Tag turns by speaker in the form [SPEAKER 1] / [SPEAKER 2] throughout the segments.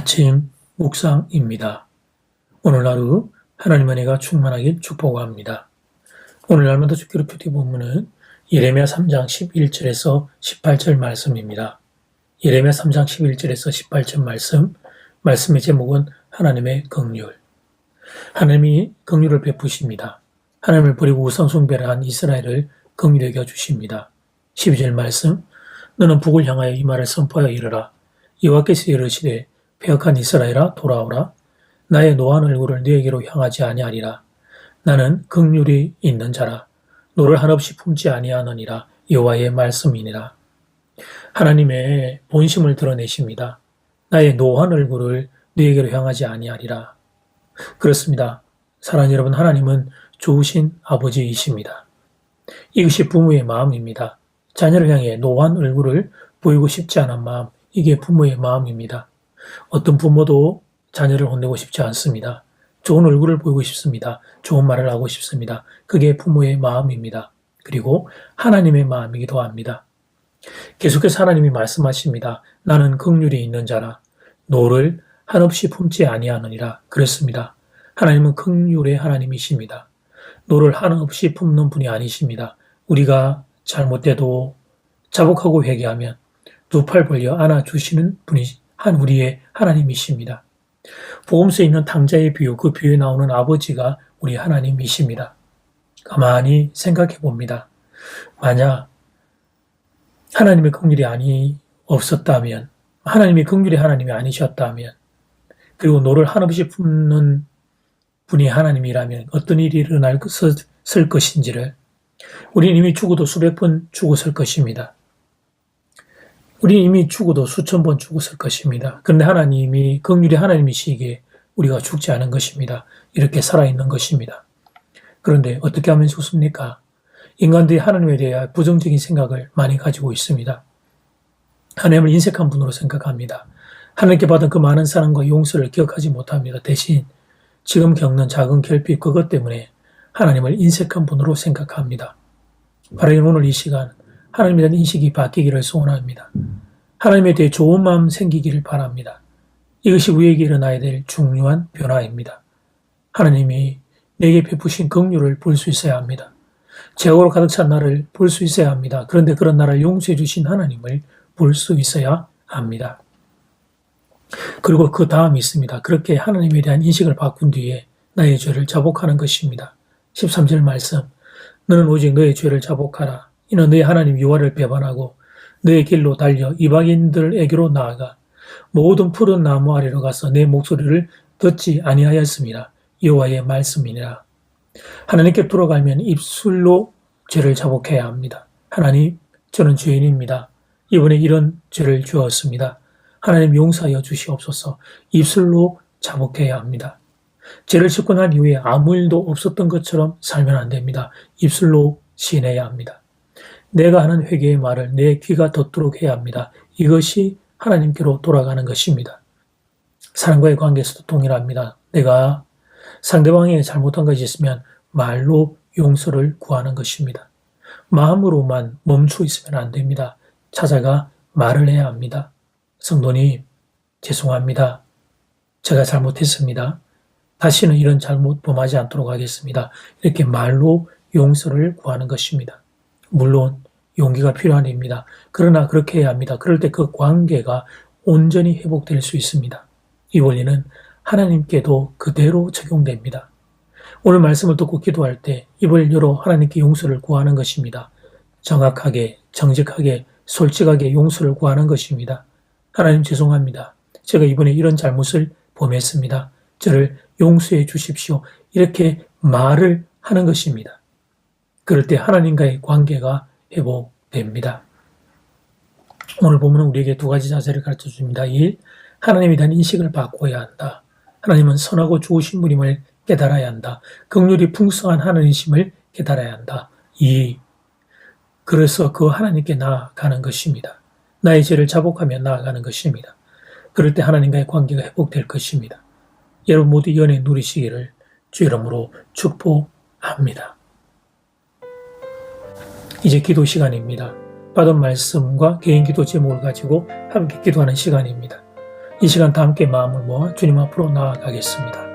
[SPEAKER 1] 아침 묵상입니다. 오늘 하루 하나님 은혜가 충만하길 축복합니다. 오늘 날마다 주기로 큐티 본문은 예레미야 3장 11절에서 18절 말씀입니다. 예레미야 3장 11절에서 18절 말씀의 제목은 하나님의 긍휼. 하나님이 긍휼을 베푸십니다. 하나님을 버리고 우상 숭배를 한 이스라엘을 긍휼히 여겨 주십니다. 12절 말씀, 너는 북을 향하여 이 말을 선포하여 이르라. 여호와께서 이르시되 패역한 이스라엘아 돌아오라. 나의 노한 얼굴을 너에게로 향하지 아니하리라. 나는 긍휼이 있는 자라. 너를 한없이 품지 아니하느니라. 여호와의 말씀이니라. 하나님의 본심을 드러내십니다. 나의 노한 얼굴을 너에게로 향하지 아니하리라. 그렇습니다. 사랑하는 여러분, 하나님은 좋으신 아버지이십니다. 이것이 부모의 마음입니다. 자녀를 향해 노한 얼굴을 보이고 싶지 않은 마음, 이게 부모의 마음입니다. 어떤 부모도 자녀를 혼내고 싶지 않습니다. 좋은 얼굴을 보이고 싶습니다. 좋은 말을 하고 싶습니다. 그게 부모의 마음입니다. 그리고 하나님의 마음이기도 합니다. 계속해서 하나님이 말씀하십니다. 나는 긍휼이 있는 자라. 너를 한없이 품지 아니하느니라. 그랬습니다. 하나님은 긍휼의 하나님이십니다. 너를 한없이 품는 분이 아니십니다. 우리가 잘못돼도 자복하고 회개하면 두 팔 벌려 안아주시는 분이 우리의 하나님이십니다. 복음서에 있는 탕자의 비유, 그 비유에 나오는 아버지가 우리 하나님이십니다. 가만히 생각해 봅니다. 만약 하나님의 긍휼이 없었다면, 하나님이 긍휼의 하나님이 아니셨다면, 그리고 너를 한없이 품는 분이 하나님이라면 어떤 일이 일어났을 것인지를 우리는 이미 죽어도 수백 번 죽었을 것입니다. 우리는 이미 죽어도 수천 번 죽었을 것입니다. 그런데 하나님이 긍휼의 하나님이시기에 우리가 죽지 않은 것입니다. 이렇게 살아있는 것입니다. 그런데 어떻게 하면 죽습니까? 인간들이 하나님에 대해 부정적인 생각을 많이 가지고 있습니다. 하나님을 인색한 분으로 생각합니다. 하나님께 받은 그 많은 사랑과 용서를 기억하지 못합니다. 대신 지금 겪는 작은 결핍, 그것 때문에 하나님을 인색한 분으로 생각합니다. 바로 오늘 이 시간 하나님에 대한 인식이 바뀌기를 소원합니다. 하나님에 대해 좋은 마음 생기기를 바랍니다. 이것이 우리에게 일어나야 될 중요한 변화입니다. 하나님이 내게 베푸신 긍휼을 볼 수 있어야 합니다. 죄악으로 가득 찬 나를 볼 수 있어야 합니다. 그런데 그런 나를 용서해 주신 하나님을 볼 수 있어야 합니다. 그리고 그 다음이 있습니다. 그렇게 하나님에 대한 인식을 바꾼 뒤에 나의 죄를 자복하는 것입니다. 13절 말씀, 너는 오직 너의 죄를 자복하라. 이는 너의 하나님 여호와를 배반하고 너의 길로 달려 이방인들에게로 나아가 모든 푸른 나무 아래로 가서 내 목소리를 듣지 아니하였습니다. 여호와의 말씀이니라. 하나님께 돌아가면 입술로 죄를 자복해야 합니다. 하나님, 저는 죄인입니다. 이번에 이런 죄를 지었습니다. 하나님 용서하여 주시옵소서. 입술로 자복해야 합니다. 죄를 짓고 난 이후에 아무 일도 없었던 것처럼 살면 안 됩니다. 입술로 시인해야 합니다. 내가 하는 회개의 말을 내 귀가 듣도록 해야 합니다. 이것이 하나님께로 돌아가는 것입니다. 사람과의 관계에서도 동일합니다. 내가 상대방에게 잘못한 것이 있으면 말로 용서를 구하는 것입니다. 마음으로만 멈춰 있으면 안 됩니다. 찾아가 말을 해야 합니다. 성도님, 죄송합니다. 제가 잘못했습니다. 다시는 이런 잘못 범하지 않도록 하겠습니다. 이렇게 말로 용서를 구하는 것입니다. 물론 용기가 필요한 일입니다. 그러나 그렇게 해야 합니다. 그럴 때 그 관계가 온전히 회복될 수 있습니다. 이 원리는 하나님께도 그대로 적용됩니다. 오늘 말씀을 듣고 기도할 때 입을 열어 하나님께 용서를 구하는 것입니다. 정확하게, 정직하게, 솔직하게 용서를 구하는 것입니다. 하나님 죄송합니다. 제가 이번에 이런 잘못을 범했습니다. 저를 용서해 주십시오. 이렇게 말을 하는 것입니다. 그럴 때 하나님과의 관계가 회복됩니다. 오늘 본문은 우리에게 두 가지 자세를 가르쳐 줍니다. 1. 하나님에 대한 인식을 바꿔야 한다. 하나님은 선하고 좋으신 분임을 깨달아야 한다. 긍휼이 풍성한 하나님이심을 깨달아야 한다. 2. 그래서 그 하나님께 나아가는 것입니다. 나의 죄를 자복하며 나아가는 것입니다. 그럴 때 하나님과의 관계가 회복될 것입니다. 여러분 모두 연애 누리시기를 주 이름으로 축복합니다. 이제 기도 시간입니다. 받은 말씀과 개인 기도 제목을 가지고 함께 기도하는 시간입니다. 이 시간 다 함께 마음을 모아 주님 앞으로 나아가겠습니다.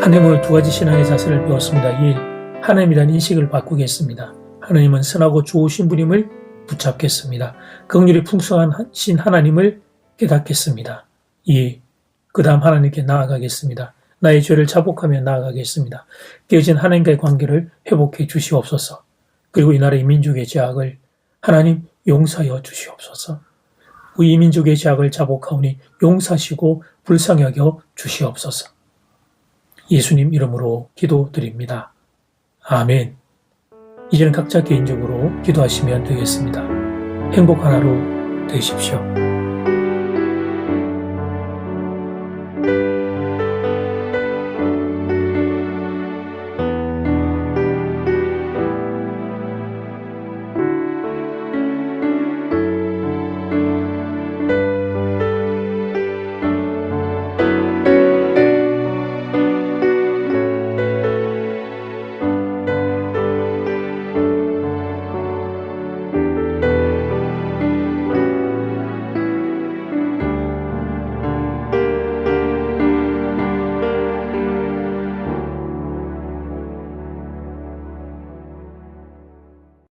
[SPEAKER 1] 하나님은 두 가지 신앙의 자세를 배웠습니다. 1. 하나님이란 인식을 바꾸겠습니다. 하나님은 선하고 좋으신 분임을 붙잡겠습니다. 긍휼이 풍성하신 하나님을 깨닫겠습니다. 2. 그 다음 하나님께 나아가겠습니다. 나의 죄를 자복하며 나아가겠습니다. 깨진 하나님과의 관계를 회복해 주시옵소서. 그리고 이 나라의 민족의 죄악을 하나님 용서하여 주시옵소서. 우리 민족의 죄악을 자복하오니 용서하시고 불쌍히 여겨 주시옵소서. 예수님 이름으로 기도드립니다. 아멘. 이제는 각자 개인적으로 기도하시면 되겠습니다. 행복한 하루 되십시오.